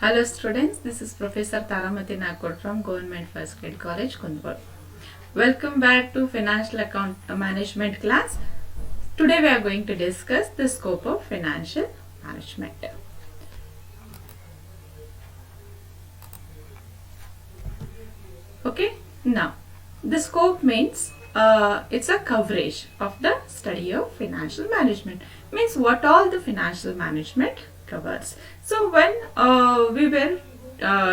Hello students, this is Professor Taramati Nakod from Government First Grade College, Kundwal. Welcome back to Financial Account Management class. Today we are going to discuss the scope of financial management. Okay, now the scope means it's a coverage of the study of financial management. Means what all the financial management covers. So when we were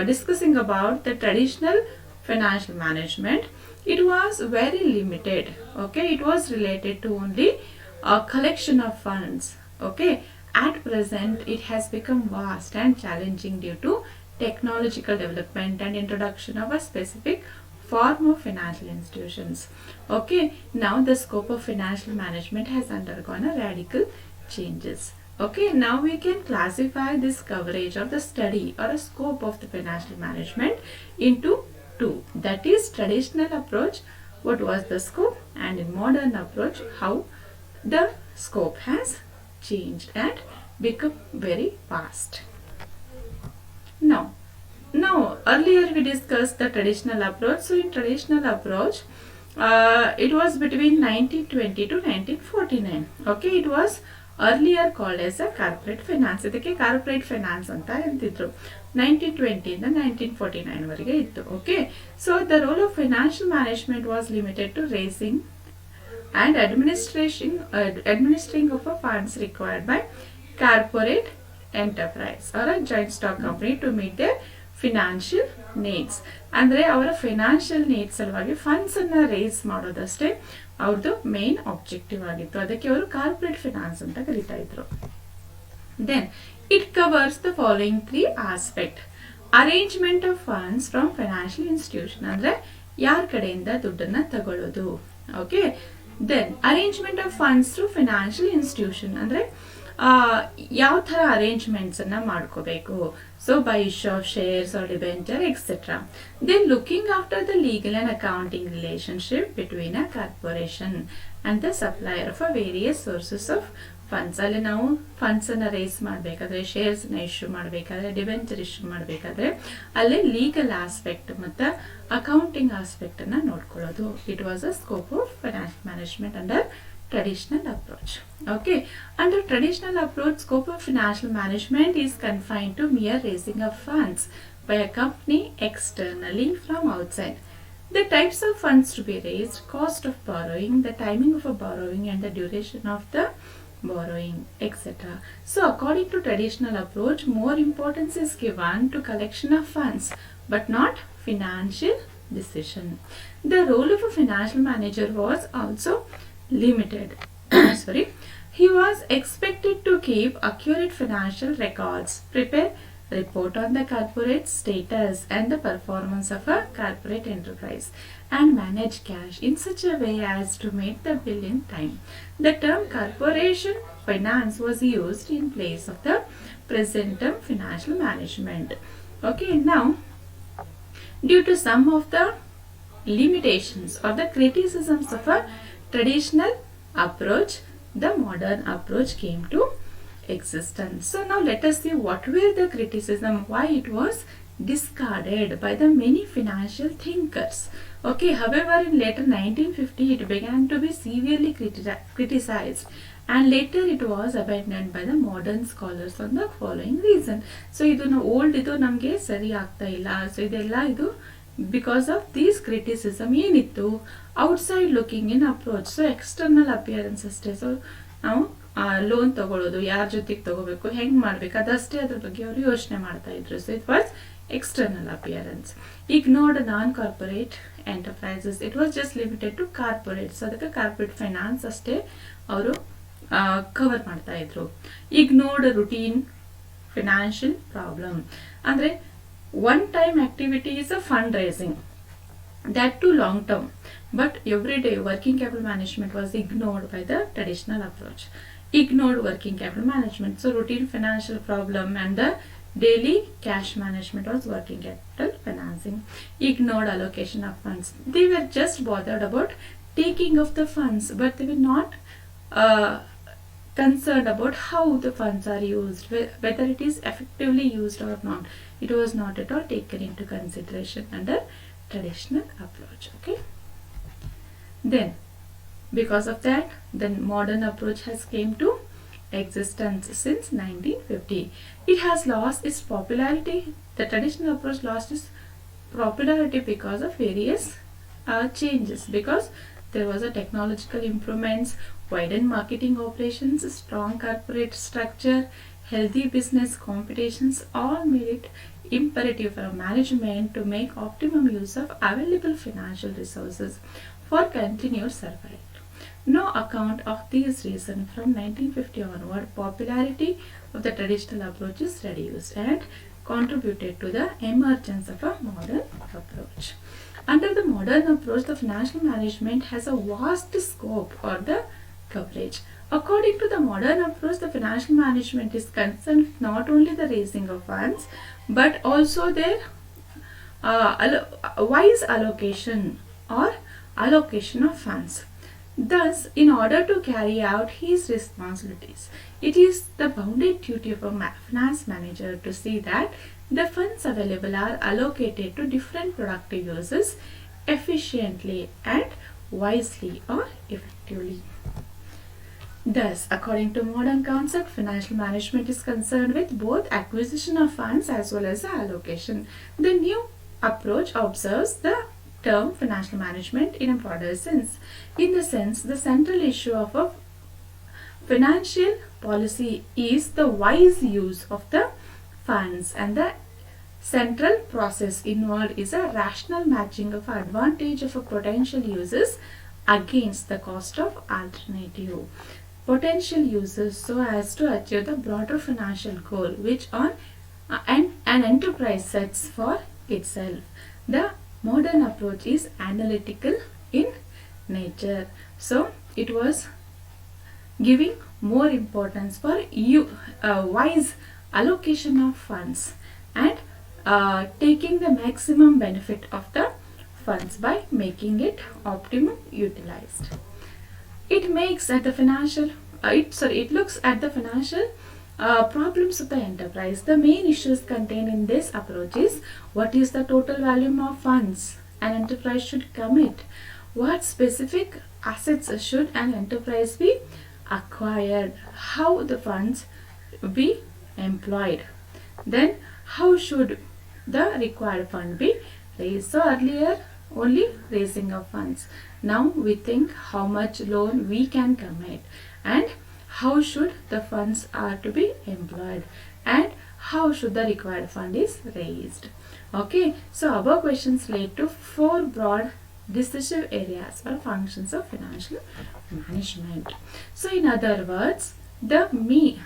discussing about the traditional financial management, it was very limited. Okay, it was related to only a collection of funds. Okay, at present it has become vast and challenging due to technological development and introduction of a specific form of financial institutions. Okay, now the scope of financial management has undergone a radical changes. Okay, now we can classify this coverage or the study or a scope of the financial management into two. That is traditional approach, what was the scope, and in modern approach, how the scope has changed and become very vast. Now, earlier we discussed the traditional approach. So in traditional approach, it was between 1920 to 1949. Okay, it was earlier called as a corporate finance. ಇದಕ್ಕೆ corporate finance ಅಂತ ಅಂತಿದ್ರು. 1920 ಇಂದ 1949 ವರೆಗೆ ಇತ್ತು. Okay, so the role of financial management was limited to raising and administering of a funds required by corporate enterprise or a joint stock company to meet their financial needs. ಅಂದರೆ ಅವರ financial needs ಸಲುವಾಗಿ funds ಅನ್ನ race ಮಾಡೋದಷ್ಟೇ ಅವ್ರದ್ದು main objective ಆಗಿತ್ತು. ಅದಕ್ಕೆ ಅವರು corporate finance ಅಂತ ಕರೀತಾ ಇದ್ರು. Then it covers the following 3 aspect. Arrangement of funds from financial institution, ಅಂದರೆ ಯಾರ ಕಡೆಯಿಂದ ದುಡ್ಡನ್ನ ತಗೊಳ್ಳೋದು. Okay, then arrangement of funds through financial institution, ಅಂದರೆ ಯಾವ ಥರ ಅರೇಂಜ್ಮೆಂಟ್ಸ್ ಅನ್ನ ಮಾಡ್ಕೋಬೇಕು. So by issue of shares or debenture etcetera. Then looking after the legal and accounting relationship between a corporation and the supplier of a various sources of funds. ಅಲ್ಲಿ ನಾವು funds ಅನ್ನ race ಮಾಡಬೇಕಾದ್ರೆ, shares ನ issue ಮಾಡಬೇಕಾದ್ರೆ, debenture issue ಮಾಡಬೇಕಾದ್ರೆ ಅಲ್ಲಿ legal aspect ಮತ್ತು accounting aspect ಅನ್ನ ನೋಡ್ಕೊಳ್ಳೋದು. It was a scope of financial management under traditional approach. Okay, under traditional approach, scope of financial management is confined to mere raising of funds by a company externally from outside. The types of funds to be raised, cost of borrowing, the timing of a borrowing and the duration of the borrowing, etc. So according to traditional approach, more importance is given to collection of funds but not financial decision. The role of a financial manager was also limited. Sorry, he was expected to keep accurate financial records, prepare report on the corporate status and the performance of a corporate enterprise, and manage cash in such a way as to meet the bill in time. The term corporation finance was used in place of the present term financial management. Okay, now due to some of the limitations or the criticisms of a traditional approach, the modern approach came to existence. So now let us see what were the criticism, why it was discarded by the many financial thinkers. Okay, however in later 1950 it began to be severely criticized and later it was abandoned by the modern scholars on the following reason. So idu old idu namge sari aagta illa. So idella idu because of these criticism ಏನಿತ್ತು, outside looking ಇನ್ approach. So external appearance ಅಷ್ಟೇ. So ನಾವು loan ತಗೊಳ್ಳೋದು, ಯಾರ ಜೊತೆಗೆ ತಗೋಬೇಕು, ಹೆಂಗ್ ಮಾಡ್ಬೇಕು, ಅದಷ್ಟೇ ಅದ್ರ ಬಗ್ಗೆ ಅವರು ಯೋಚನೆ ಮಾಡ್ತಾ ಇದ್ರು. So it was external appearance. Ignored non corporate enterprises, it was just limited to corporates. ಅದಕ್ಕೆ ಕಾರ್ಪೊರೇಟ್ ಫೈನಾನ್ಸ್ ಅಷ್ಟೇ ಅವರು ಕವರ್ ಮಾಡ್ತಾ ಇದ್ರು. ಇಗ್ನೋರ್ಡ್ ರುಟೀನ್ ಫಿನಾನ್ಷಿಯಲ್ ಪ್ರಾಬ್ಲಮ್, ಅಂದ್ರೆ one time activity is a fundraising, that too long term, but everyday working capital management was ignored by the traditional approach. Ignored working capital management, so routine financial problem and the daily cash management was working capital financing. Ignored allocation of funds, they were just bothered about taking of the funds but they were not concerned about how the funds are used, whether it is effectively used or not. It was not at all taken into consideration under traditional approach. Okay. Then, because of that, the modern approach has came to existence since 1950. It has lost its popularity. The traditional approach lost its popularity because of various changes, because there was a technological improvements, widened marketing operations, strong corporate structure, healthy business competitions, all made it imperative for management to make optimum use of available financial resources for continued survival. No account of these reasons from 1950 onward, popularity of the traditional approach is reduced and contributed to the emergence of a modern approach. Under the modern approach, the financial management has a vast scope or the coverage. According to the modern approach, the financial management is concerned with not only the raising of funds but also their wise allocation or allocation of funds. Thus, in order to carry out his responsibilities, it is the bounded duty of a finance manager to see that the funds available are allocated to different productive uses efficiently and wisely or effectively. Thus, according to modern concept, financial management is concerned with both acquisition of funds as well as the allocation. The new approach observes the term financial management in a broader sense. In the sense, the central issue of a financial policy is the wise use of the funds, and the central process involved is a rational matching of advantage of a potential uses against the cost of alternative potential uses so as to achieve the broader financial goal which an enterprise sets for itself. The modern approach is analytical in nature. So it was giving more importance for wise allocation of funds and taking the maximum benefit of the funds by making it optimum utilized. It makes at the financial it looks at the financial problems of the enterprise. The main issues contained in this approach is what is the total volume of funds an enterprise should commit, what specific assets should an enterprise be acquired, how the funds be employed, then how should the required fund be raised. So earlier only raising of funds. Now we think how much loan we can commit and how should the funds are to be employed and how should the required fund is raised. Okay, so above questions relate to 4 broad decisive areas or functions of financial management. So in other words, that means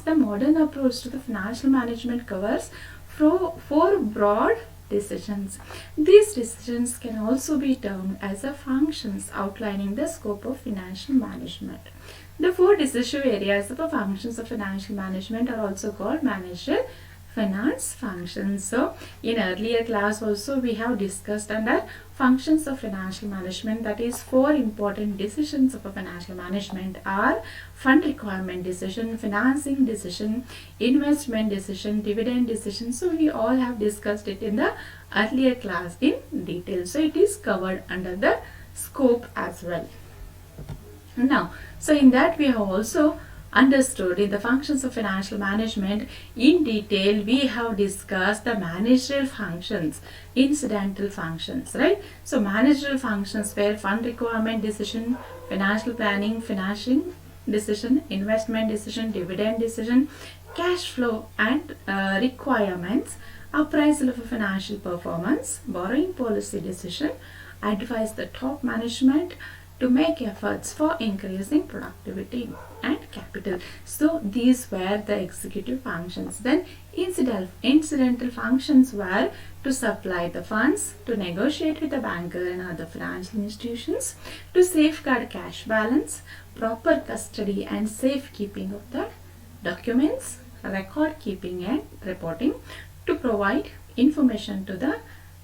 the modern approach to the financial management covers 4 broad decisions. These decisions can also be termed as the functions outlining the scope of financial management. The 4 decisive areas of the functions of financial management are also called managerial finance functions. So in earlier class also we have discussed under functions of financial management, that is 4 important decisions of a financial management are fund requirement decision, financing decision, investment decision, dividend decision. So we all have discussed it in the earlier class in detail. So it is covered under the scope as well. Now, so in that we have also understood in the functions of financial management in detail. We have discussed the managerial functions, incidental functions, right? So managerial functions were fund requirement decision, financial planning, financing decision, investment decision, dividend decision, cash flow and requirements, appraisal of a financial performance, borrowing policy decision, advise the top management to make efforts for increasing productivity and capital. So these were the executive functions. Then incidental functions were to supply the funds, to negotiate with the banker and other financial institutions, to safeguard cash balance, proper custody and safekeeping of the documents, record keeping and reporting, to provide information to the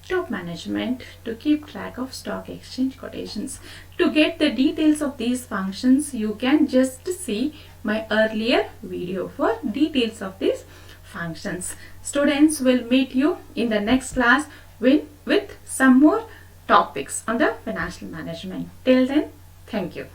top management to keep track of stock exchange quotations. To get the details of these functions, you can just see my earlier video for details of these functions. Students, will meet you in the next class with some more topics on the financial management. Till then, thank you.